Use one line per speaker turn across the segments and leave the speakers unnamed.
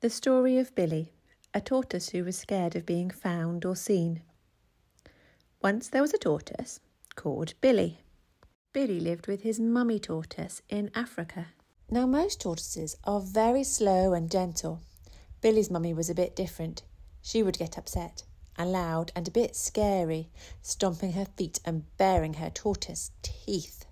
The story of Billy, a tortoise who was scared of being found or seen. Once there was a tortoise called Billy. Billy lived with his mummy tortoise in Africa. Now most tortoises are very slow and gentle. Billy's mummy was a bit different. She would get upset and loud and a bit scary, stomping her feet and baring her tortoise teeth.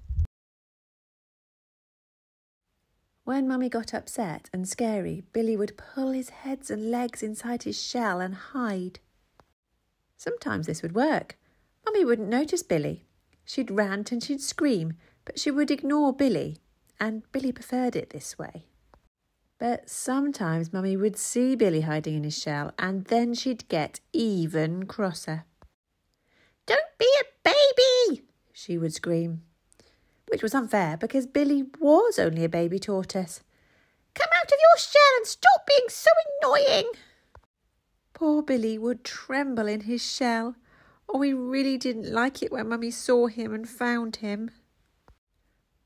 When Mummy got upset and scary, Billy would pull his heads and legs inside his shell and hide. Sometimes this would work. Mummy wouldn't notice Billy. She'd rant and she'd scream, but she would ignore Billy, and Billy preferred it this way. But sometimes Mummy would see Billy hiding in his shell, and then she'd get even crosser. "Don't be a baby!" she would scream. Which was unfair because Billy was only a baby tortoise. "Come out of your shell and stop being so annoying!" Poor Billy would tremble in his shell. Oh, he really didn't like it when Mummy saw him and found him.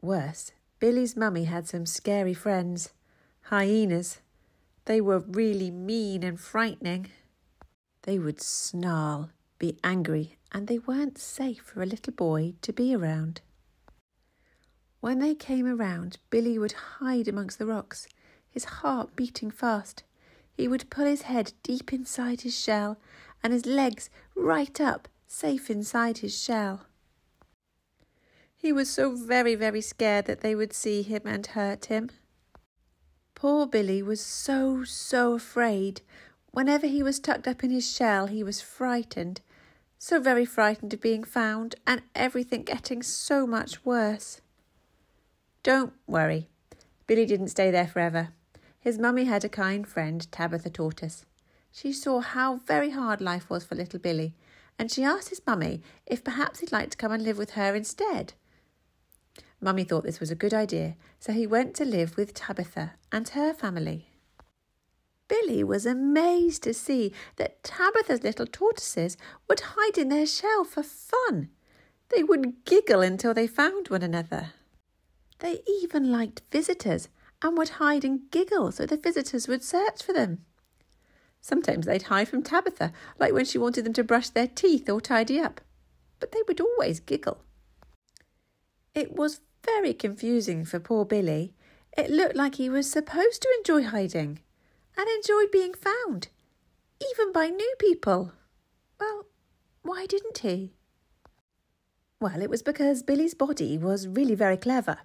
Worse, Billy's mummy had some scary friends. Hyenas. They were really mean and frightening. They would snarl, be angry, and they weren't safe for a little boy to be around. When they came around, Billy would hide amongst the rocks, his heart beating fast. He would pull his head deep inside his shell and his legs right up, safe inside his shell. He was so very, very scared that they would see him and hurt him. Poor Billy was so afraid. Whenever he was tucked up in his shell, he was frightened, so very frightened of being found and everything getting so much worse. Don't worry, Billy didn't stay there forever. His mummy had a kind friend, Tabitha Tortoise. She saw how very hard life was for little Billy, and she asked his mummy if perhaps he'd like to come and live with her instead. Mummy thought this was a good idea, so he went to live with Tabitha and her family. Billy was amazed to see that Tabitha's little tortoises would hide in their shell for fun. They would giggle until they found one another. They even liked visitors and would hide and giggle so the visitors would search for them. Sometimes they'd hide from Tabitha, like when she wanted them to brush their teeth or tidy up, but they would always giggle. It was very confusing for poor Billy. It looked like he was supposed to enjoy hiding and enjoy being found, even by new people. Well, why didn't he? Well, it was because Billy's body was really very clever.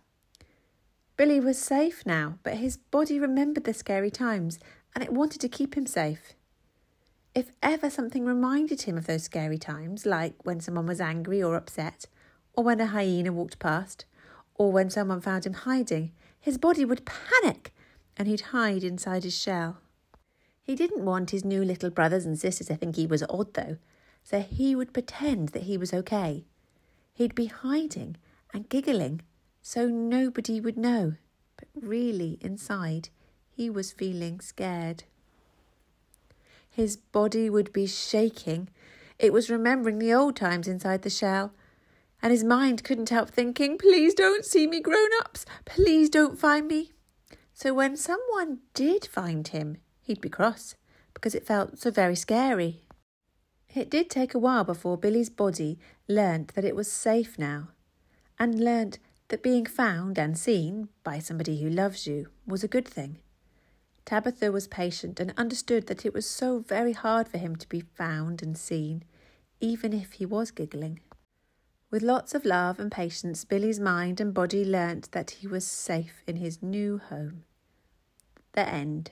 Billy was safe now, but his body remembered the scary times and it wanted to keep him safe. If ever something reminded him of those scary times, like when someone was angry or upset, or when a hyena walked past, or when someone found him hiding, his body would panic and he'd hide inside his shell. He didn't want his new little brothers and sisters to think he was odd though, so he would pretend that he was okay. He'd be hiding and giggling so nobody would know, but really inside he was feeling scared. His body would be shaking. It was remembering the old times inside the shell, and his mind couldn't help thinking, "Please don't see me, grown-ups. Please don't find me." So when someone did find him, he'd be cross because it felt so very scary. It did take a while before Billy's body learnt that it was safe now, and learnt that being found and seen by somebody who loves you was a good thing. Tabitha was patient and understood that it was so very hard for him to be found and seen, even if he was giggling. With lots of love and patience, Billy's mind and body learnt that he was safe in his new home. The end.